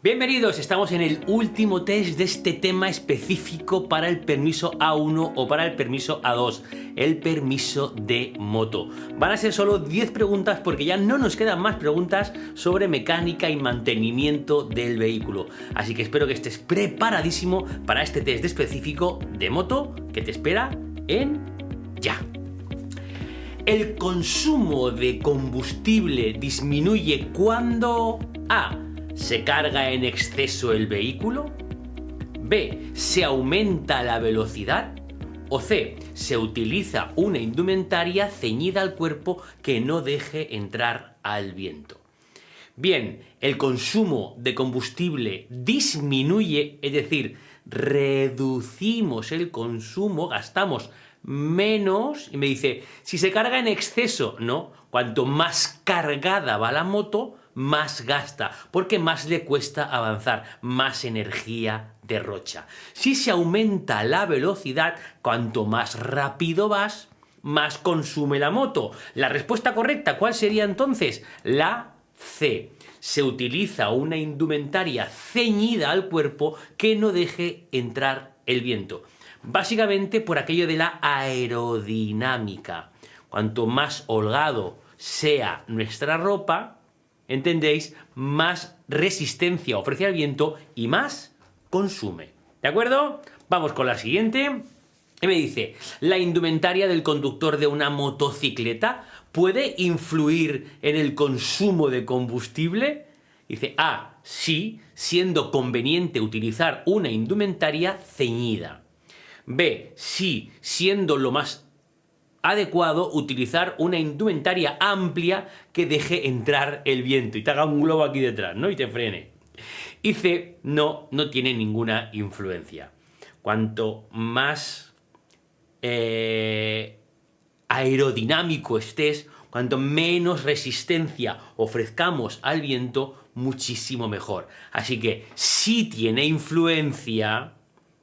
Bienvenidos, estamos en el último test de este tema específico para el permiso A1 o para el permiso A2, el permiso de moto. Van a ser solo 10 preguntas porque ya no nos quedan más preguntas sobre mecánica y mantenimiento del vehículo. Así que espero que estés preparadísimo para este test específico de moto que te espera en ya. El consumo de combustible disminuye cuando A. ¿Se carga en exceso el vehículo? B. ¿Se aumenta la velocidad? O C. ¿Se utiliza una indumentaria ceñida al cuerpo que no deje entrar al viento? Bien, el consumo de combustible disminuye, es decir, reducimos el consumo, gastamos menos, y me dice, si se carga en exceso, no, cuanto más cargada va la moto, más gasta, porque más le cuesta avanzar, más energía derrocha. Si se aumenta la velocidad, cuanto más rápido vas, más consume la moto. La respuesta correcta, ¿cuál sería entonces? La C. Se utiliza una indumentaria ceñida al cuerpo que no deje entrar el viento. Básicamente por aquello de la aerodinámica. Cuanto más holgado sea nuestra ropa, ¿entendéis? Más resistencia ofrece al viento y más consume. ¿De acuerdo? Vamos con la siguiente. Y me dice, ¿la indumentaria del conductor de una motocicleta puede influir en el consumo de combustible? Dice, A, sí, siendo conveniente utilizar una indumentaria ceñida. B, sí, siendo lo más adecuado utilizar una indumentaria amplia que deje entrar el viento y te haga un globo aquí detrás, ¿no? Y te frene. Y C, no tiene ninguna influencia. Cuanto más aerodinámico estés, cuanto menos resistencia ofrezcamos al viento, muchísimo mejor. Así que sí tiene influencia,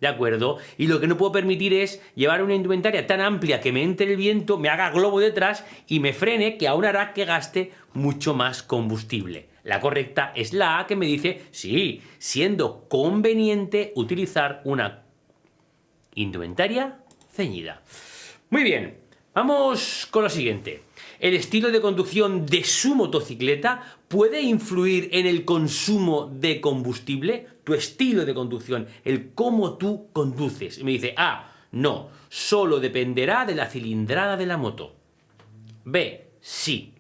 ¿de acuerdo? Y lo que no puedo permitir es llevar una indumentaria tan amplia que me entre el viento, me haga globo detrás y me frene, que aún hará que gaste mucho más combustible. La correcta es la A, que me dice, sí, siendo conveniente utilizar una indumentaria ceñida. Muy bien, vamos con lo siguiente. ¿El estilo de conducción de su motocicleta puede influir en el consumo de combustible? Tu estilo de conducción, el cómo tú conduces. Y me dice, A, no, solo dependerá de la cilindrada de la moto. B, sí.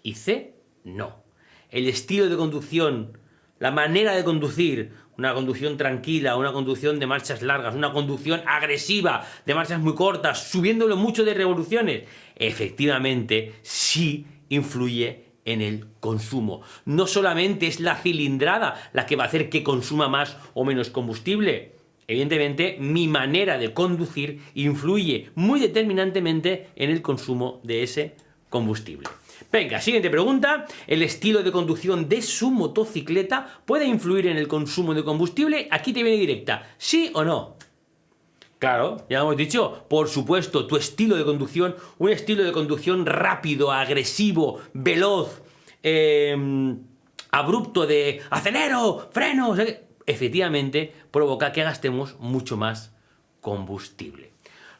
Y C, no. El estilo de conducción, la manera de conducir, una conducción tranquila, una conducción de marchas largas, una conducción agresiva, de marchas muy cortas, subiéndolo mucho de revoluciones, efectivamente sí influye en el consumo. No solamente es la cilindrada la que va a hacer que consuma más o menos combustible. Evidentemente, mi manera de conducir influye muy determinantemente en el consumo de ese combustible. Venga, siguiente pregunta. ¿El estilo de conducción de su motocicleta puede influir en el consumo de combustible? Aquí te viene directa, ¿sí o no? Claro, ya hemos dicho, por supuesto, tu estilo de conducción, un estilo de conducción rápido, agresivo, veloz, abrupto de acelero, freno, efectivamente provoca que gastemos mucho más combustible.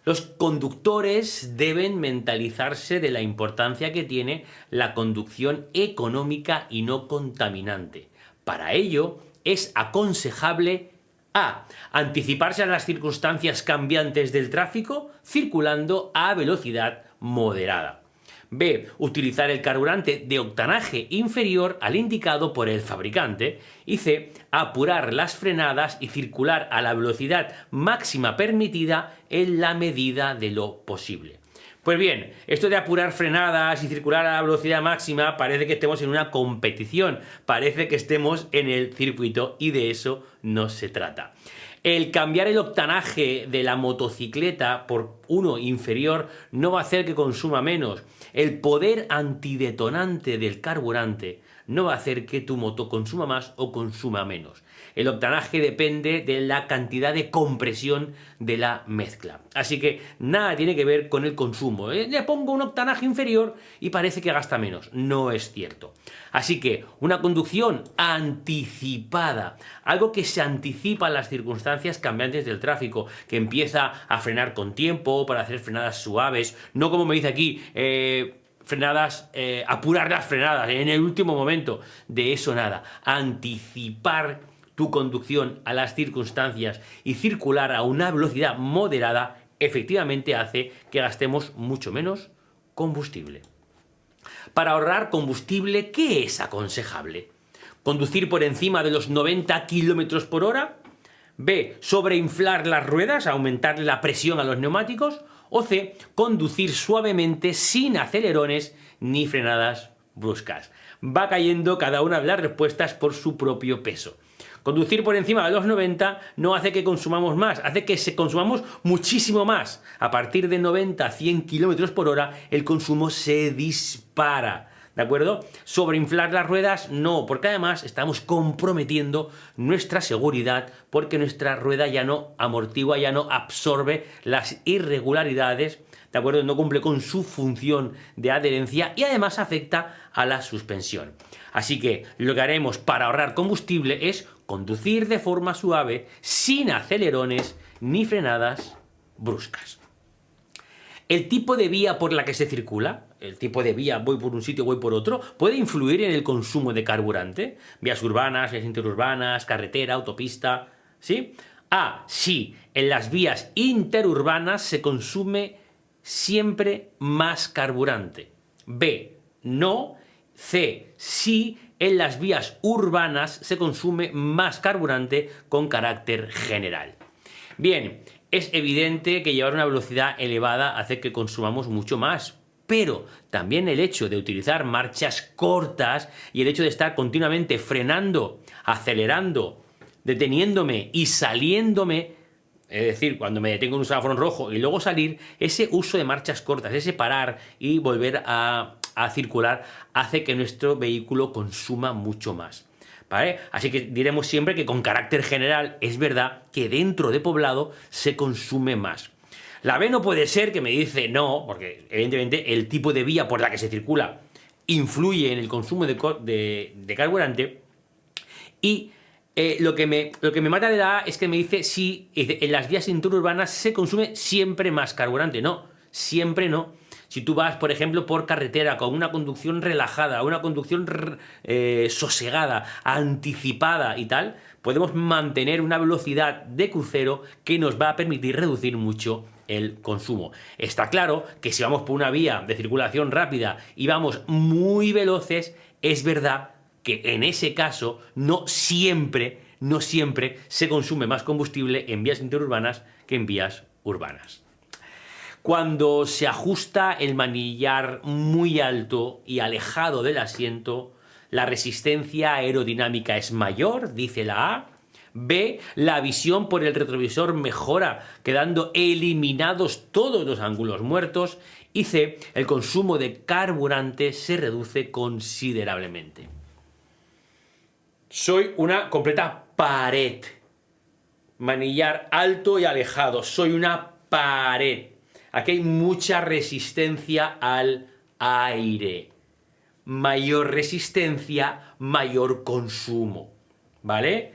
Los conductores deben mentalizarse de la importancia que tiene la conducción económica y no contaminante. Para ello, es aconsejable A. Anticiparse a las circunstancias cambiantes del tráfico circulando a velocidad moderada. B. Utilizar el carburante de octanaje inferior al indicado por el fabricante. Y C. Apurar las frenadas y circular a la velocidad máxima permitida en la medida de lo posible. Pues bien, esto de apurar frenadas y circular a la velocidad máxima parece que estemos en una competición, parece que estemos en el circuito y de eso no se trata. El cambiar el octanaje de la motocicleta por uno inferior no va a hacer que consuma menos. El poder antidetonante del carburante no va a hacer que tu moto consuma más o consuma menos. El octanaje depende de la cantidad de compresión de la mezcla. Así que nada tiene que ver con el consumo. Le pongo un octanaje inferior y parece que gasta menos. No es cierto. Así que una conducción anticipada, algo que se anticipa a las circunstancias cambiantes del tráfico, que empieza a frenar con tiempo para hacer frenadas suaves, no como me dice aquí, frenadas, apurar las frenadas en el último momento. De eso nada. Anticipar tu conducción a las circunstancias y circular a una velocidad moderada efectivamente hace que gastemos mucho menos combustible. Para ahorrar combustible, ¿qué es aconsejable? ¿Conducir por encima de los 90 km por hora? B. Sobreinflar las ruedas, aumentar la presión a los neumáticos. O C. Conducir suavemente sin acelerones ni frenadas bruscas. Va cayendo cada una de las respuestas por su propio peso. Conducir por encima de los 90 no hace que consumamos más, hace que consumamos muchísimo más. A partir de 90 a 100 km por hora el consumo se dispara. ¿De acuerdo? Sobreinflar las ruedas no, porque además estamos comprometiendo nuestra seguridad porque nuestra rueda ya no amortigua, ya no absorbe las irregularidades, ¿de acuerdo? No cumple con su función de adherencia y además afecta a la suspensión. Así que lo que haremos para ahorrar combustible es conducir de forma suave, sin acelerones ni frenadas bruscas. El tipo de vía por la que se circula, el tipo de vía, voy por un sitio, voy por otro, puede influir en el consumo de carburante. Vías urbanas, vías interurbanas, carretera, autopista, ¿sí? A. Sí, en las vías interurbanas se consume siempre más carburante. B. No. C. Sí, en las vías urbanas se consume más carburante con carácter general. Bien, es evidente que llevar una velocidad elevada hace que consumamos mucho más, pero también el hecho de utilizar marchas cortas y el hecho de estar continuamente frenando, acelerando, deteniéndome y saliéndome, es decir, cuando me detengo en un semáforo en rojo y luego salir, ese uso de marchas cortas, ese parar y volver a circular hace que nuestro vehículo consuma mucho más. ¿Vale? Así que diremos siempre que con carácter general es verdad que dentro de poblado se consume más. La B no puede ser, que me dice no, porque evidentemente el tipo de vía por la que se circula influye en el consumo de carburante. Y lo que me mata de la A es que me dice sí, en las vías interurbanas se consume siempre más carburante. No, siempre no. Si tú vas, por ejemplo, por carretera con una conducción relajada, una conducción sosegada, anticipada y tal, podemos mantener una velocidad de crucero que nos va a permitir reducir mucho el consumo. Está claro que si vamos por una vía de circulación rápida y vamos muy veloces, es verdad que en ese caso no siempre se consume más combustible en vías interurbanas que en vías urbanas. Cuando se ajusta el manillar muy alto y alejado del asiento, la resistencia aerodinámica es mayor, dice la A. B. La visión por el retrovisor mejora, quedando eliminados todos los ángulos muertos. Y C. El consumo de carburante se reduce considerablemente. Soy una completa pared. Manillar alto y alejado. Soy una pared. Aquí hay mucha resistencia al aire. Mayor resistencia, mayor consumo. ¿Vale?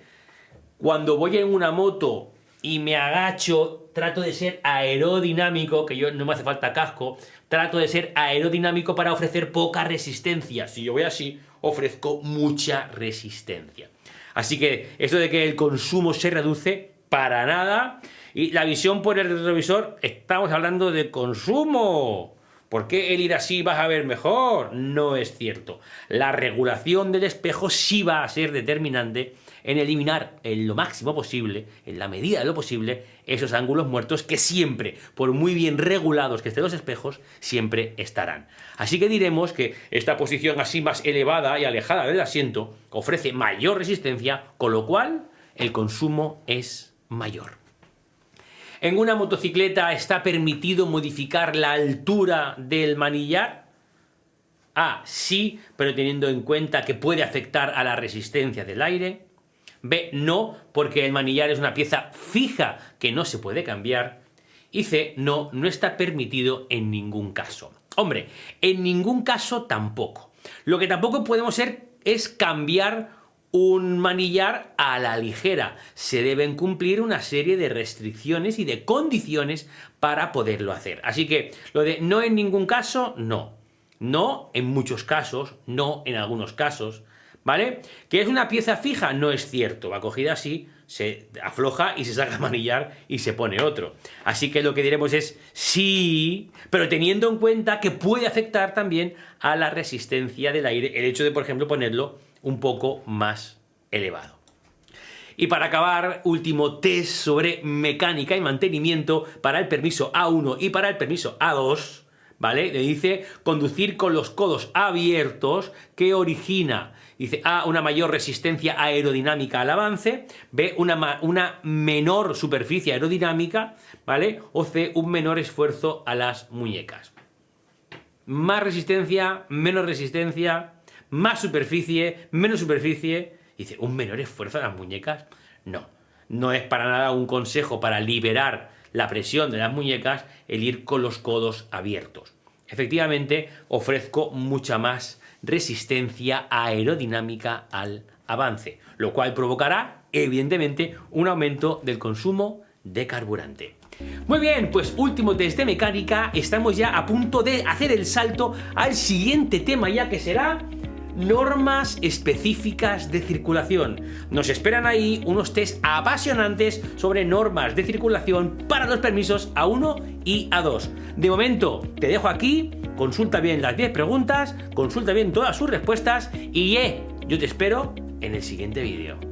Cuando voy en una moto y me agacho, trato de ser aerodinámico, que yo no me hace falta casco, trato de ser aerodinámico para ofrecer poca resistencia. Si yo voy así, ofrezco mucha resistencia. Así que esto de que el consumo se reduce, para nada. Y la visión por el retrovisor, estamos hablando de consumo. ¿Por qué el ir así vas a ver mejor? No es cierto. La regulación del espejo sí va a ser determinante en eliminar en lo máximo posible, en la medida de lo posible, esos ángulos muertos que siempre, por muy bien regulados que estén los espejos, siempre estarán. Así que diremos que esta posición así más elevada y alejada del asiento ofrece mayor resistencia, con lo cual el consumo es mayor. ¿En una motocicleta está permitido modificar la altura del manillar? A, sí, pero teniendo en cuenta que puede afectar a la resistencia del aire. B, no, porque el manillar es una pieza fija que no se puede cambiar. Y C, no, no está permitido en ningún caso. Hombre, en ningún caso tampoco. Lo que tampoco podemos hacer es cambiar un manillar a la ligera. Se deben cumplir una serie de restricciones y de condiciones para poderlo hacer. Así que lo de no en ningún caso, no. No en muchos casos, no en algunos casos, ¿vale? ¿Que es una pieza fija? No es cierto. Va cogida así, se afloja y se saca el manillar y se pone otro. Así que lo que diremos es sí, pero teniendo en cuenta que puede afectar también a la resistencia del aire el hecho de, por ejemplo, ponerlo un poco más elevado. Y para acabar, último test sobre mecánica y mantenimiento para el permiso A1 y para el permiso A2, ¿vale? Le dice conducir con los codos abiertos, que origina, dice A, una mayor resistencia aerodinámica al avance, B, una menor superficie aerodinámica, ¿vale? O C, un menor esfuerzo a las muñecas. Más resistencia, menos resistencia, más superficie, menos superficie. Dice, ¿un menor esfuerzo a las muñecas? No, no es para nada un consejo para liberar la presión de las muñecas el ir con los codos abiertos. Efectivamente, ofrezco mucha más resistencia aerodinámica al avance, lo cual provocará, evidentemente, un aumento del consumo de carburante. Muy bien, pues último test de mecánica, estamos ya a punto de hacer el salto al siguiente tema, ya que será normas específicas de circulación. Nos esperan ahí unos test apasionantes sobre normas de circulación para los permisos A1 y A2. De momento te dejo aquí, consulta bien las 10 preguntas, consulta bien todas sus respuestas y yo te espero en el siguiente vídeo.